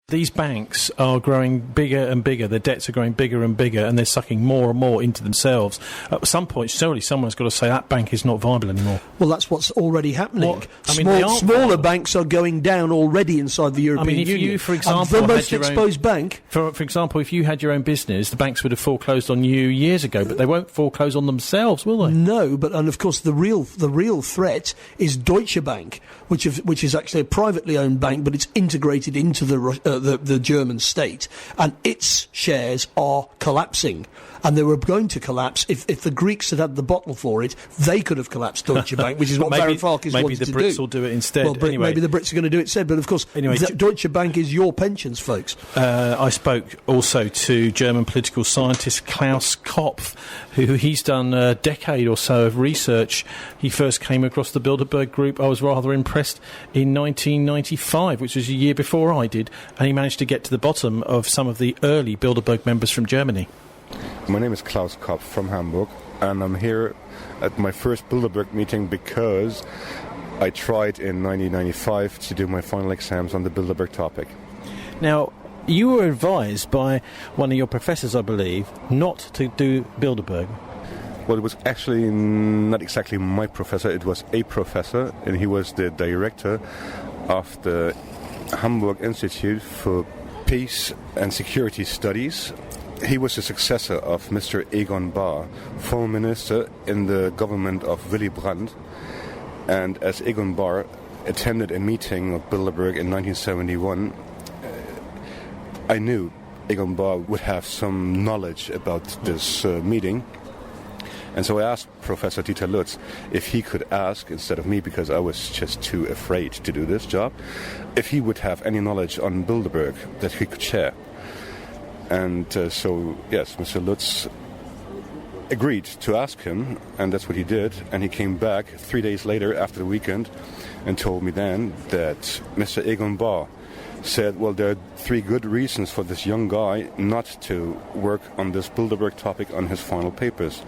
These banks are growing bigger and bigger, their debts are growing bigger and bigger, and they're sucking more and more into themselves. At some point, surely someone's got to say that bank is not viable anymore. Well, that's what's already happening. Well, smaller banks are going down already inside the European Union. You, for example, the most exposed bank... For example, if you had your own business, the banks would have foreclosed on you years ago, but they won't foreclose on themselves, will they? No, and of course the real threat is Deutsche Bank, which is actually a privately owned bank, but it's integrated into the German state, and its shares are collapsing. And they were going to collapse if the Greeks had the bottle for it. They could have collapsed Deutsche Bank, which is what Varoufakis wanted to do. Maybe the Brits will do it instead. Well, anyway. Maybe the Brits are going to do it instead. But of course, Deutsche Bank is your pensions, folks. I spoke also to German political scientist Klaus Kopf, he's done a decade or so of research. He first came across the Bilderberg group. I was rather impressed in 1995, which was a year before I did, and he managed to get to the bottom of some of the early Bilderberg members from Germany. My name is Klaus Kopf from Hamburg, and I'm here at my first Bilderberg meeting because I tried in 1995 to do my final exams on the Bilderberg topic. Now, you were advised by one of your professors, I believe, not to do Bilderberg. Well, it was actually not exactly my professor, it was a professor, and he was the director of the Hamburg Institute for Peace and Security Studies. He was the successor of Mr. Egon Bahr, former minister in the government of Willy Brandt. And as Egon Bahr attended a meeting of Bilderberg in 1971, I knew Egon Bahr would have some knowledge about this meeting. And so I asked Professor Dieter Lutz if he could ask, instead of me, because I was just too afraid to do this job, if he would have any knowledge on Bilderberg that he could share. And so, yes, Mr. Lutz agreed to ask him, and that's what he did. And he came back 3 days later after the weekend and told me then that Mr. Egon Bahr said, well, there are 3 good reasons for this young guy not to work on this Bilderberg topic on his final papers.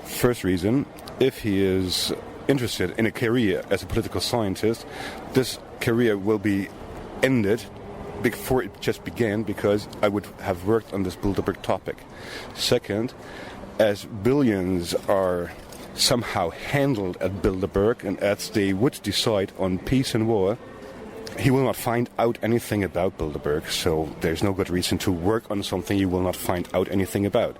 First reason, if he is interested in a career as a political scientist, this career will be ended before it just began, because I would have worked on this Bilderberg topic. Second, as billions are somehow handled at Bilderberg, and as they would decide on peace and war, he will not find out anything about Bilderberg, so there's no good reason to work on something you will not find out anything about.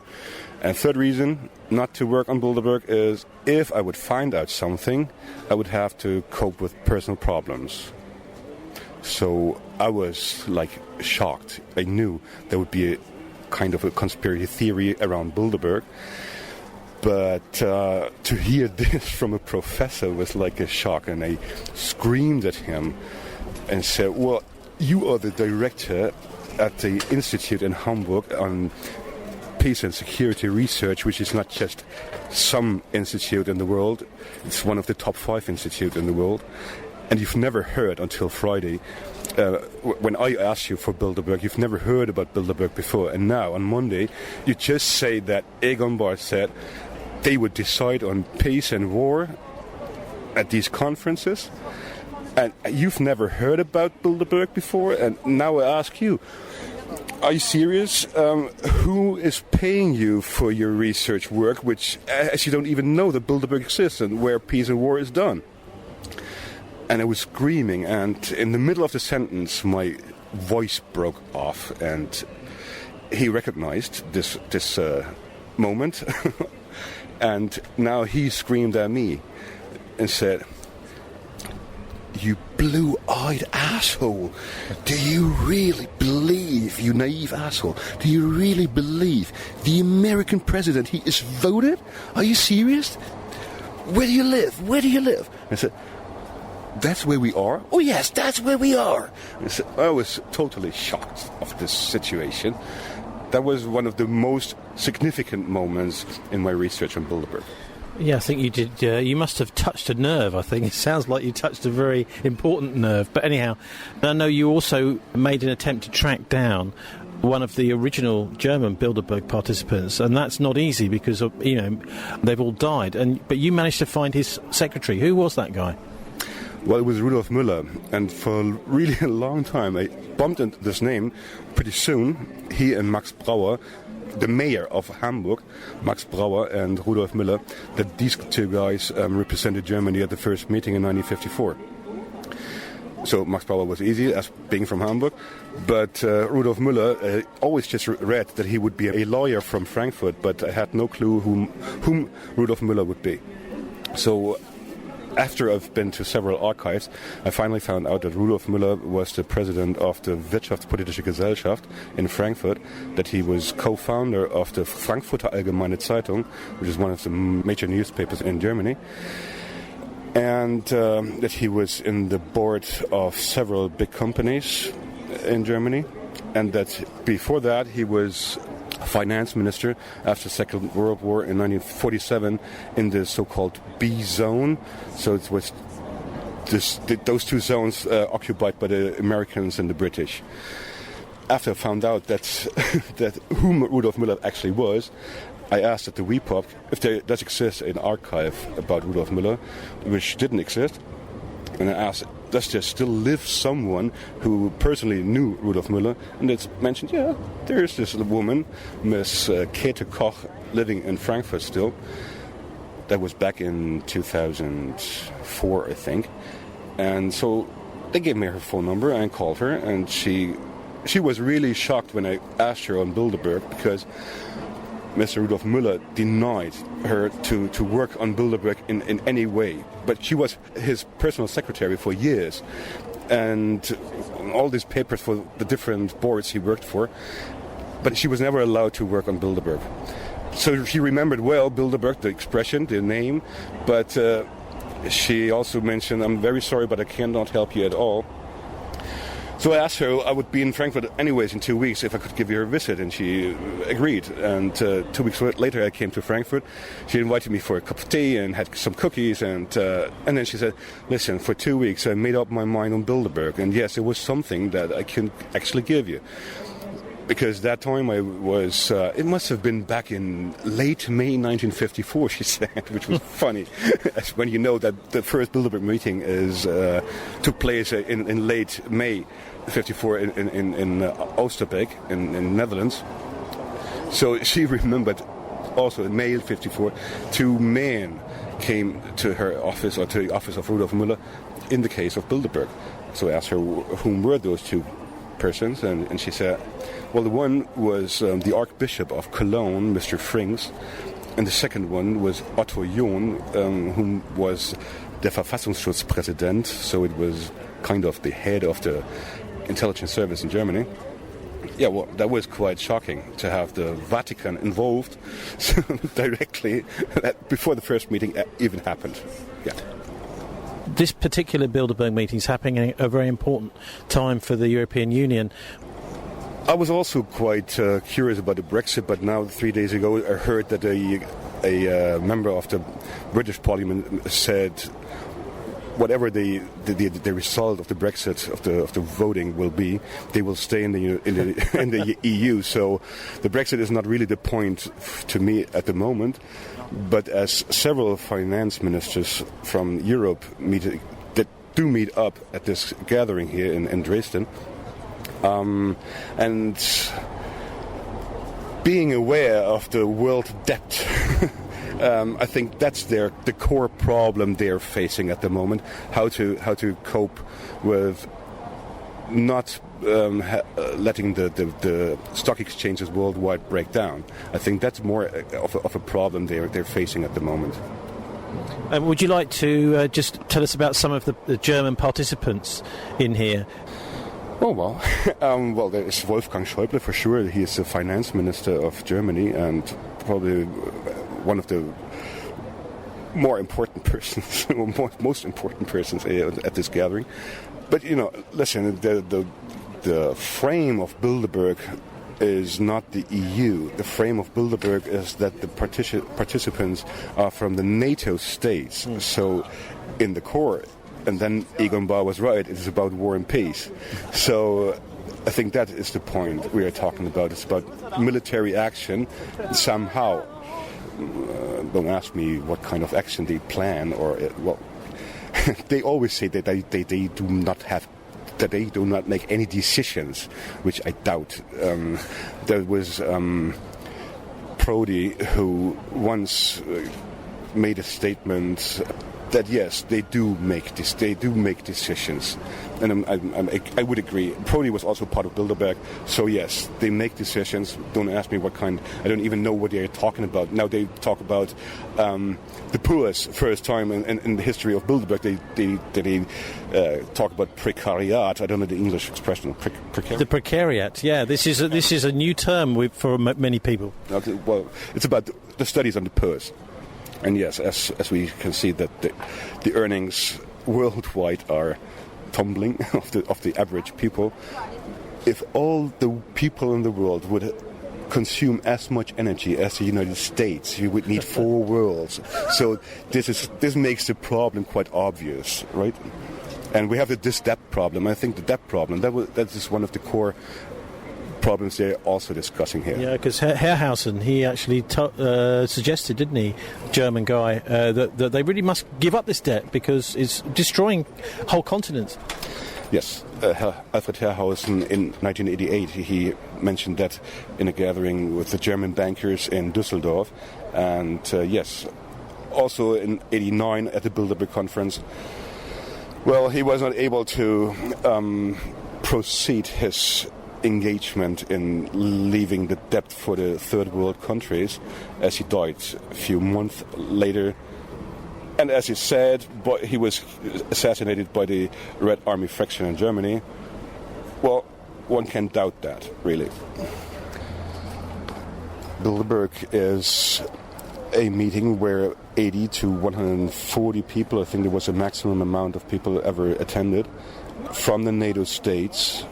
And third reason not to work on Bilderberg is, if I would find out something, I would have to cope with personal problems. So I was shocked. I knew there would be a kind of a conspiracy theory around Bilderberg, but to hear this from a professor was like a shock, and I screamed at him and said, well, you are the director at the Institute in Hamburg on Peace and Security Research, which is not just some institute in the world, it's one of the top 5 institutes in the world. And you've never heard until Friday, when I asked you for Bilderberg, you've never heard about Bilderberg before. And now, on Monday, you just say that Egon Bahr said they would decide on peace and war at these conferences. And you've never heard about Bilderberg before. And now I ask you, are you serious? Who is paying you for your research work, which, as you don't even know that Bilderberg exists and where peace and war is done? And I was screaming, and in the middle of the sentence, my voice broke off, and he recognized this moment, and now he screamed at me and said, "You blue-eyed asshole, do you really believe, you naive asshole, do you really believe the American president, he is voted? Are you serious? Where do you live? Where do you live?" I said, "That's where we are?" "Oh yes, that's where we are." I was totally shocked of this situation. That was one of the most significant moments in my research on Bilderberg. Yeah, I think you did. You must have touched a nerve, I think. It sounds like you touched a very important nerve. But anyhow, I know you also made an attempt to track down one of the original German Bilderberg participants, and that's not easy because, they've all died. But you managed to find his secretary. Who was that guy? Well, it was Rudolf Mueller, and for really a long time I bumped into this name. Pretty soon, he and Max Brauer, the mayor of Hamburg, Max Brauer and Rudolf Mueller, that these two guys represented Germany at the first meeting in 1954. So Max Brauer was easy, as being from Hamburg, but Rudolf Mueller always just read that he would be a lawyer from Frankfurt, but I had no clue whom Rudolf Mueller would be. So after I've been to several archives, I finally found out that Rudolf Mueller was the president of the Wirtschaftspolitische Gesellschaft in Frankfurt, that he was co-founder of the Frankfurter Allegemeine Zeitung, which is one of the major newspapers in Germany, and that he was in the board of several big companies in Germany, and that before that he was finance minister after the Second World War in 1947 in the so-called B zone. So it was those two zones occupied by the Americans and the British. After I found out that whom Rudolf Mueller actually was, I asked at the WePop if there does exist an archive about Rudolf Mueller, which didn't exist. And I asked, does there still live someone who personally knew Rudolf Mueller? And it's mentioned, yeah, there is this woman, Miss Kaethe Koch, living in Frankfurt still. That was back in 2004, I think. And so they gave me her phone number, and I called her, and she was really shocked when I asked her on Bilderberg, because Mr. Rudolf Mueller denied her to work on Bilderberg in any way. But she was his personal secretary for years, and all these papers for the different boards he worked for, but she was never allowed to work on Bilderberg. So she remembered well Bilderberg, the expression, the name, but she also mentioned, I'm very sorry, but I cannot help you at all. So I asked her, I would be in Frankfurt anyways in 2 weeks if I could give you a visit, and she agreed. And 2 weeks later I came to Frankfurt. She invited me for a cup of tea and had some cookies, and then she said, listen, for 2 weeks I made up my mind on Bilderberg, and yes, it was something that I can actually give you. Because that time I was, it must have been back in late May 1954, she said, which was funny. When you know that the first Bilderberg meeting took place in late May 54 in Oosterbeek, in Netherlands. So she remembered also in May 54, 2 men came to her office, or to the office of Rudolf Mueller, in the case of Bilderberg. So I asked her whom were those 2 persons, and she said, well, the one was the Archbishop of Cologne, Mr. Frings, and the second one was Otto John, whom was the Verfassungsschutz President, so it was kind of the head of the intelligence service in Germany. Yeah, well, that was quite shocking to have the Vatican involved directly before the first meeting even happened. Yeah. This particular Bilderberg meeting is happening at a very important time for the European Union. I was also quite curious about the Brexit, but now 3 days ago I heard that a member of the British Parliament said whatever the result of the Brexit of the voting will be, they will stay in the EU. So the Brexit is not really the point to me at the moment. But as several finance ministers from Europe do meet up at this gathering here in Dresden, and being aware of the world debt, I think that's the core problem they're facing at the moment. How to cope with not letting the stock exchanges worldwide break down. I think that's more of a problem they're facing at the moment. Would you like to just tell us about some of the German participants in here? Oh, well. Well, there is Wolfgang Schäuble, for sure. He is the finance minister of Germany and probably one of the more important persons, most important persons at this gathering. But, listen, the frame of Bilderberg is not the EU. The frame of Bilderberg is that the participants are from the NATO states. So, in the core, and then Egon Bahr was right, it is about war and peace. So I think that is the point we are talking about. It's about military action somehow. Don't ask me what kind of action they plan or what. they always say that they do not have, that they do not make any decisions, which I doubt. There was Prodi who once made a statement that yes, they do make decisions, and I would agree. Prodi was also part of Bilderberg, so yes, they make decisions. Don't ask me what kind. I don't even know what they are talking about. Now they talk about the poor's first time in the history of Bilderberg. They talk about precariat. I don't know the English expression. Precariat. The precariat. Yeah, this is a new term for many people. Well, it's about the studies on the poor's. And yes, as we can see that the earnings worldwide are tumbling of the average people. If all the people in the world would consume as much energy as the United States, you would need 4 worlds. So this makes the problem quite obvious, right? And we have this debt problem. I think the debt problem that is one of the core problems they're also discussing here. Yeah, because Herrhausen, he actually suggested, didn't he, German guy, that they really must give up this debt because it's destroying whole continents. Yes, Alfred Herrhausen in 1988, he mentioned that in a gathering with the German bankers in Dusseldorf, and yes, also in 89 at the Bilderberg conference. Well, he was not able to proceed his engagement in leaving the debt for the third world countries, as he died a few months later. And as he said, he was assassinated by the Red Army faction in Germany. Well, one can doubt that, really. Bilderberg is a meeting where 80 to 140 people, I think there was a maximum amount of people ever attended, from the NATO states,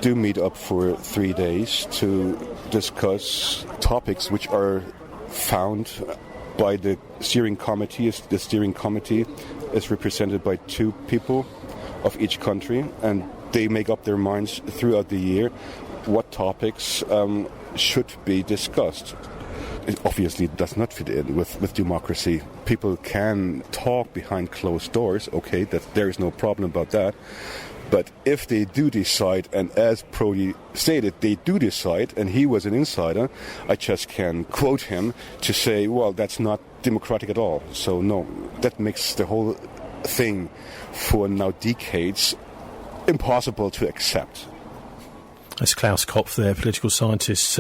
do meet up for 3 days to discuss topics which are found by the steering committee. The steering committee is represented by 2 people of each country, and they make up their minds throughout the year what topics should be discussed. It obviously does not fit in with democracy. People can talk behind closed doors, okay, that there is no problem about that. But if they do decide, and as Prodi stated, they do decide, and he was an insider, I just can quote him to say, well, that's not democratic at all. So no, that makes the whole thing for now decades impossible to accept. That's Klaus Kopf there, political scientist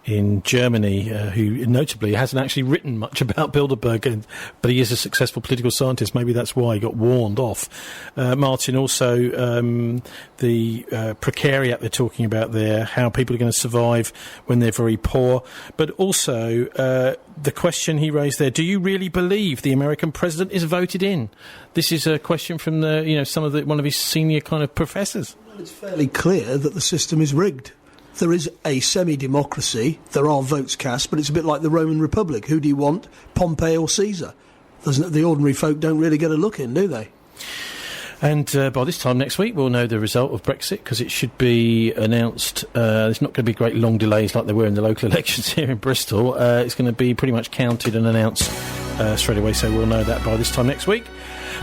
in Germany, who notably hasn't actually written much about Bilderberg, but he is a successful political scientist. Maybe that's why he got warned off. Martin, also the precariat they're talking about there, how people are going to survive when they're very poor, but also the question he raised there: do you really believe the American president is voted in? This is a question from one of his senior kind of professors. It's fairly clear that the system is rigged. There is a semi-democracy, there are votes cast, but it's a bit like the Roman Republic. Who do you want, Pompey or Caesar? The ordinary folk don't really get a look in, do they? And by this time next week, we'll know the result of Brexit, because it should be announced. There's not going to be great long delays like there were in the local elections here in Bristol. It's going to be pretty much counted and announced straight away, so we'll know that by this time next week.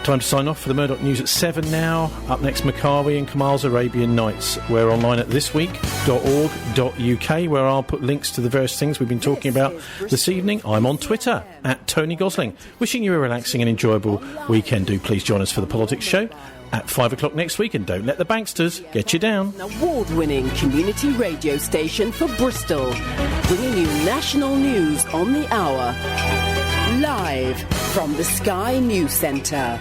Time to sign off for the Murdoch News at 7 now. Up next, Macari and Kamal's Arabian Nights. We're online at thisweek.org.uk, where I'll put links to the various things we've been talking about this evening. I'm on Twitter at Tony Gosling. Wishing you a relaxing and enjoyable weekend. Do please join us for the Politics Show at 5 o'clock next week, and don't let the banksters get you down. An award-winning community radio station for Bristol, bringing you national news on the hour. Live from the Sky News Centre.